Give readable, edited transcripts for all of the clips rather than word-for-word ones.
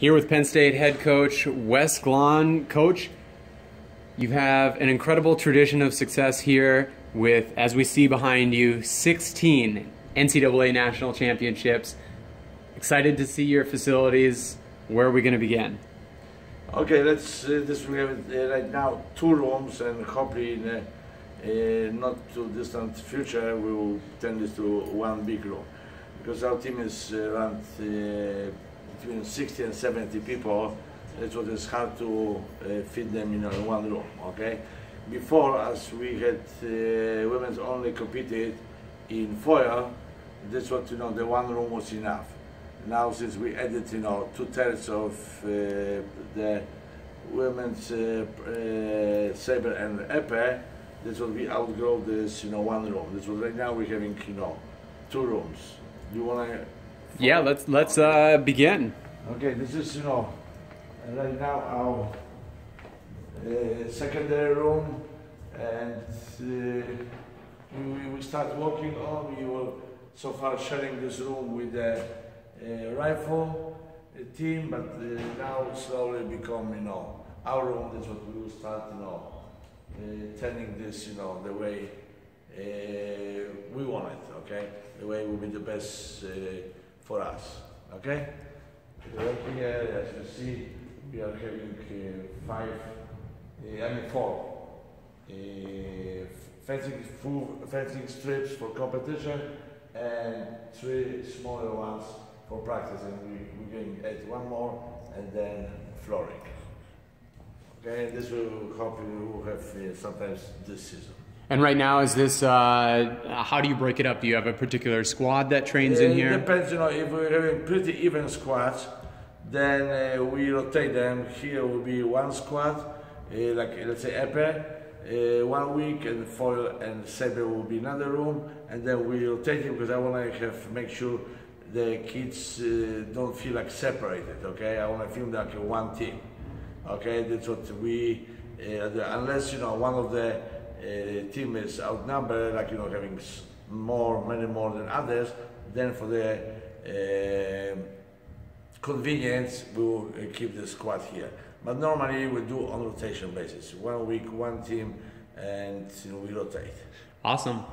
Here with Penn State head coach Wes Glahn. Coach, you have an incredible tradition of success here with, as we see behind you, 16 NCAA national championships. Excited to see your facilities. Where are we going to begin? Okay, we have right now 2 rooms, and hopefully in not too distant future we will turn this to one big room, because our team is around between 60 and 70 people. That's what is hard to fit them in one room. Okay, before, as we had women's only competed in foil, that's what the one room was enough. Now, since we added 2/3 of the women's saber and epee, that's what we outgrow this one room. That's what right now we're having 2 rooms. Do you want to? Yeah, let's begin. Okay, this is right now our secondary room, and we start working on. We were so far sharing this room with the rifle team, but now slowly become our room. That's what we will start turning this the way we want it. Okay, the way will be the best for us. Okay, right here, as you see, we are having 4 fencing strips for competition and 3 smaller ones for practice, and we're going to add 1 more, and then flooring. Okay, this will hopefully we'll have sometimes this season. And right now, is this, how do you break it up? Do you have a particular squad that trains in here? It depends, if we're having pretty even squads, then we rotate them. Here will be 1 squad, like let's say epee, 1 week, and foil and saber will be another room, and then we rotate it, because I want to make sure the kids don't feel like separated. Okay, I want to feel like one team. Okay, that's what we, unless one of the team is outnumbered, like having many more than others, then for the convenience we will keep the squad here. But normally we do on rotation basis, 1 week 1 team, and we rotate. Awesome.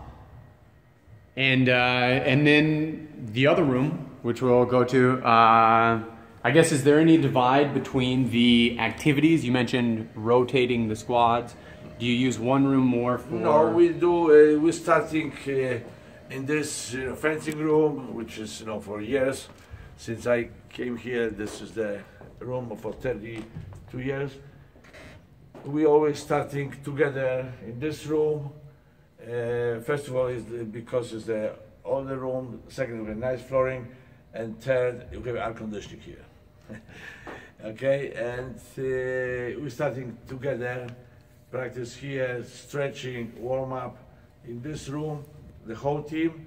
And then the other room, which we'll go to, I guess, is there any divide between the activities? You mentioned rotating the squads. Do you use one room more for? No, we do. We're starting in this fencing room, which is for years since I came here. This is the room for 32 years. We always starting together in this room. First of all, is because it's the older room. Second, we have nice flooring, and third, we have air conditioning here. Okay, and we're starting together. Practice here, stretching, warm up in this room, the whole team,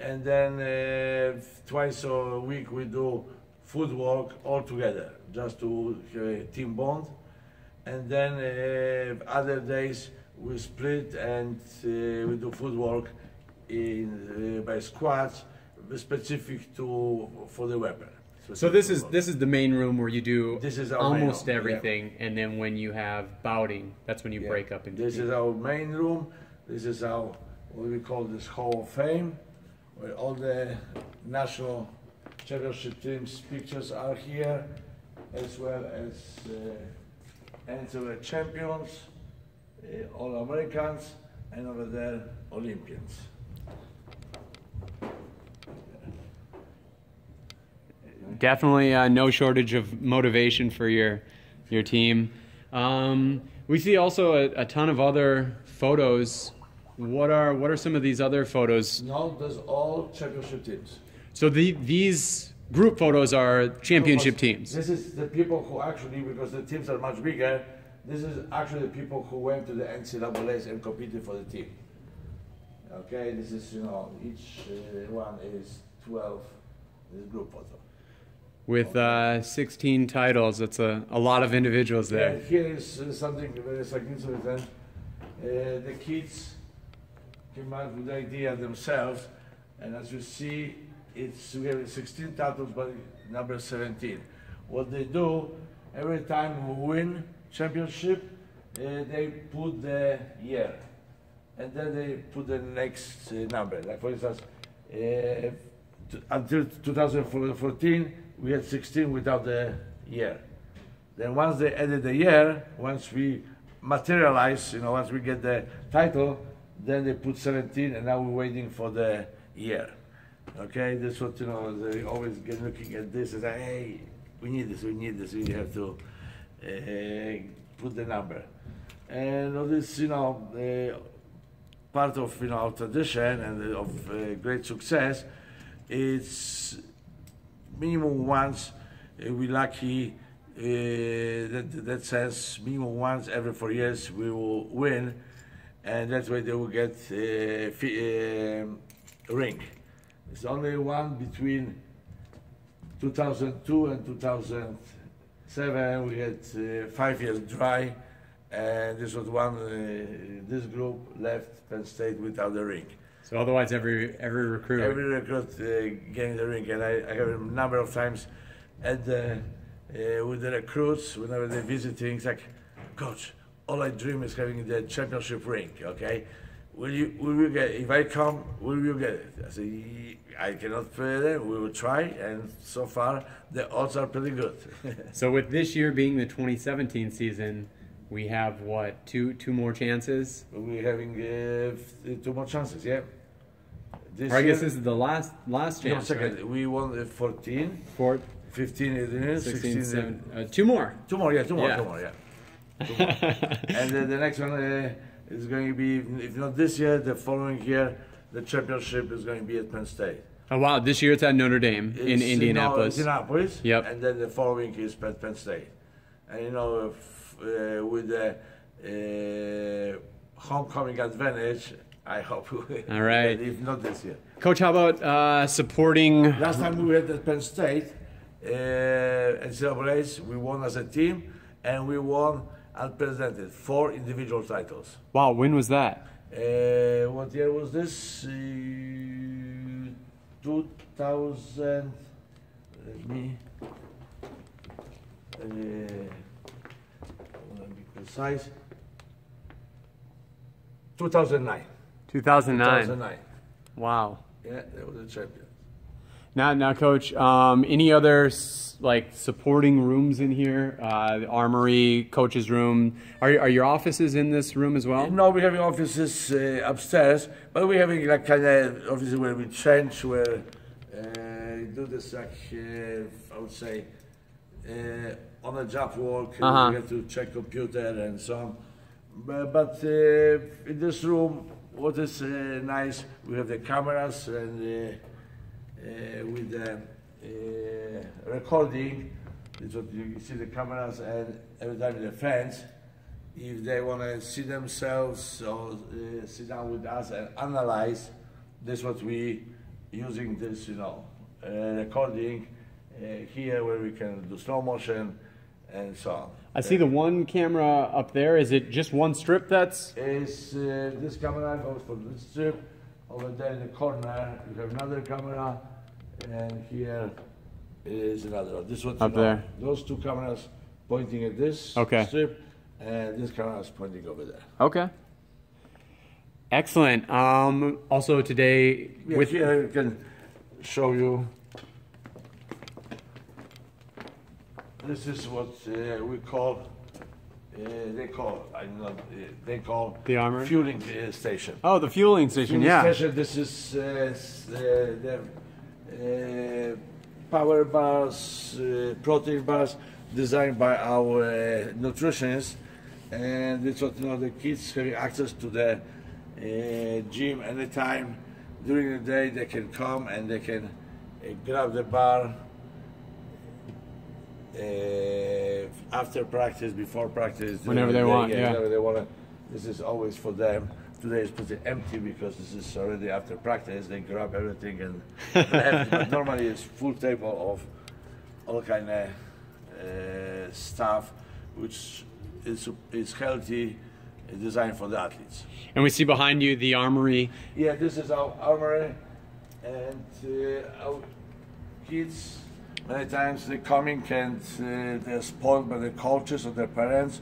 and then twice a week we do footwork all together, just to have a team bond. And then other days we split, and we do footwork by squads, specific for the weapon. So this is the main room where you do almost everything, yeah. And then when you have bouting, that's when you break up into This is our main room. This is our, what we call this Hall of Fame, where all the national championship teams' pictures are here, as well as NCAA champions, all Americans, and over there Olympians. Definitely no shortage of motivation for your team. We see also a ton of other photos. What are some of these other photos? No, those all championship teams. So these group photos are championship teams. This is the people who actually, because the teams are much bigger, this is actually the people who went to the NCAAs and competed for the team. Okay, this is each one is 12. This group photo. With 16 titles, that's a lot of individuals there. Yeah, here is something very significant. The kids came up with the idea themselves, and as you see, we have 16 titles, but number 17. what they do, every time we win championship, they put the year, and then they put the next number. Like for instance, until 2014, we had 16 without the year. Then once they added the year, once we materialize, once we get the title, then they put 17, and now we're waiting for the year. Okay, that's what, they always get looking at this and say, hey, we need this, we have to put the number. And all this, part of, our tradition and of great success, it's minimum once, we're lucky, that says minimum once every 4 years we will win, and that's why they will get a ring. It's only one between 2002 and 2007. We had 5 years dry, and this was one. This group left Penn State without the ring. So otherwise, every recruit getting the ring, and I have a number of times at the with the recruits whenever they're visiting. It's like, Coach, all I dream is having the championship ring. Okay, will you get it? If I come, will you get it? I say, I cannot play it. We will try, and so far the odds are pretty good. So with this year being the 2017 season, we have what, two more chances? We're having 2 more chances, yeah. I guess this is the last chance. No, second. Right? We won 14, 15, 16, 16, 17. 2 more. 2 more, yeah. 2 more, yeah. And the next one is going to be, if not this year, the following year, the championship is going to be at Penn State. Oh wow! This year it's at Notre Dame in Indianapolis. Indianapolis. Yep. And then the following is Penn State. And with the homecoming advantage, I hope we will. All right. If not this year. Coach, how about supporting? Last time we were at Penn State, NCAAs, we won as a team, and we won unprecedented 4 individual titles. Wow! When was that? What year was this? 2000. Let me. I want to be precise. 2009. 2009. Wow. Yeah, that was a champion. Now, Coach, any other supporting rooms in here? The armory, coach's room. Are your offices in this room as well? No, we're having offices upstairs, but we're having kind of offices where we change, where do this I would say on a job work. We have to check computer and so on. But in this room, what is nice, we have the cameras and. With the recording, it's what you see the cameras, and every time the fans, if they want to see themselves or sit down with us and analyze, this what we using this, recording here where we can do slow motion and so on. I see the one camera up there. Is it just one strip that's? This camera goes for this strip. Over there in the corner, you have another camera, and here is another one. This one up there. Those 2 cameras pointing at this strip, and this camera is pointing over there. Okay. Excellent. Also today, with here I can show you. This is what we call. They call the armory fueling station. Oh, the fueling station, fueling yeah. Station, this is the power bars, protein bars designed by our nutritionists, and it's what the kids having access to the gym anytime during the day. They can come and they can grab the bar. After practice, before practice, whenever they want, yeah. Whenever they want. This is always for them. Today is pretty empty because this is already after practice. They grab everything and left. But normally it's full table of all kind of stuff, which is healthy, designed for the athletes. And we see behind you the armory. Yeah, this is our armory, and our kids Many times they're coming and they're spoiled by the coaches or their parents,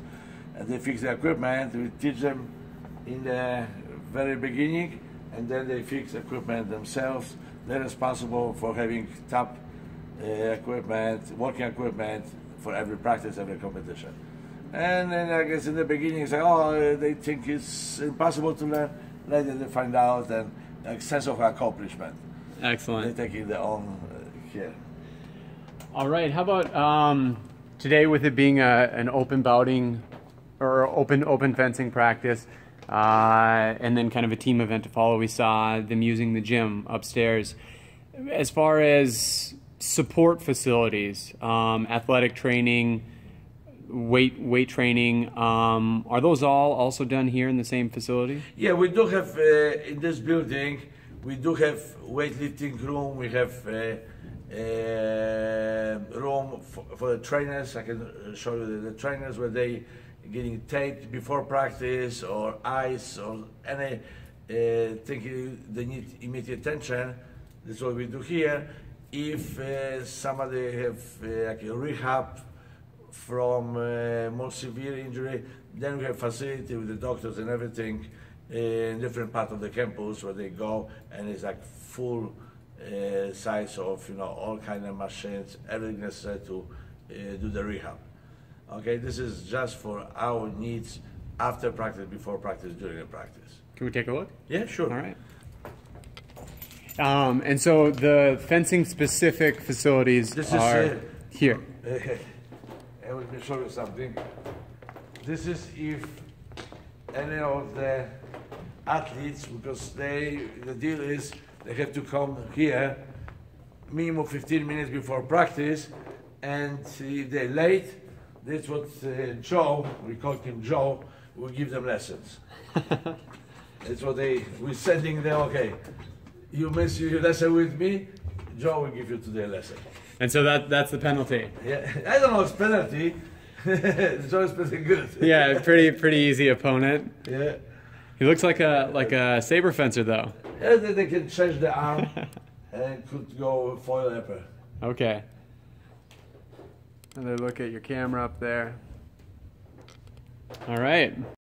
and they fix the equipment. We teach them in the very beginning, and then they fix the equipment themselves. They're responsible for having top equipment, working equipment for every practice, every competition. And then I guess in the beginning, it's like, oh, they think it's impossible to learn. Later they find out, and a sense of accomplishment. Excellent. They take it their own care. All right. How about today, with it being an open bouting or open fencing practice, and then kind of a team event to follow? We saw them using the gym upstairs. As far as support facilities, athletic training, weight training, are those all also done here in the same facility? Yeah, we do have in this building. We do have weightlifting room. We have room for the trainers. I can show you the trainers where they getting taped before practice, or ice, or any thing they need immediate attention. That's what we do here. If somebody have like a rehab from more severe injury, then we have facility with the doctors and everything in different part of the campus where they go, and it's like full size of all kind of machines, everything necessary to do the rehab. Okay, this is just for our needs after practice, before practice, during the practice. Can we take a look? Yeah, sure. All right. And so the fencing specific facilities This are is here. Let me show you something. This is if any of the athletes, because the deal is they have to come here minimum 15 minutes before practice, and if they're late, that's what Joe, we call him Joe, will give them lessons. That's what we're sending them, okay, you miss your lesson with me, Joe will give you today a lesson. And so that's the penalty. Yeah, I don't know if it's penalty. Joe is pretty good. Yeah, pretty easy opponent. Yeah. He looks like a saber fencer though. Yeah, they can change the arm and could go foil upper. Okay. Another look at your camera up there. All right.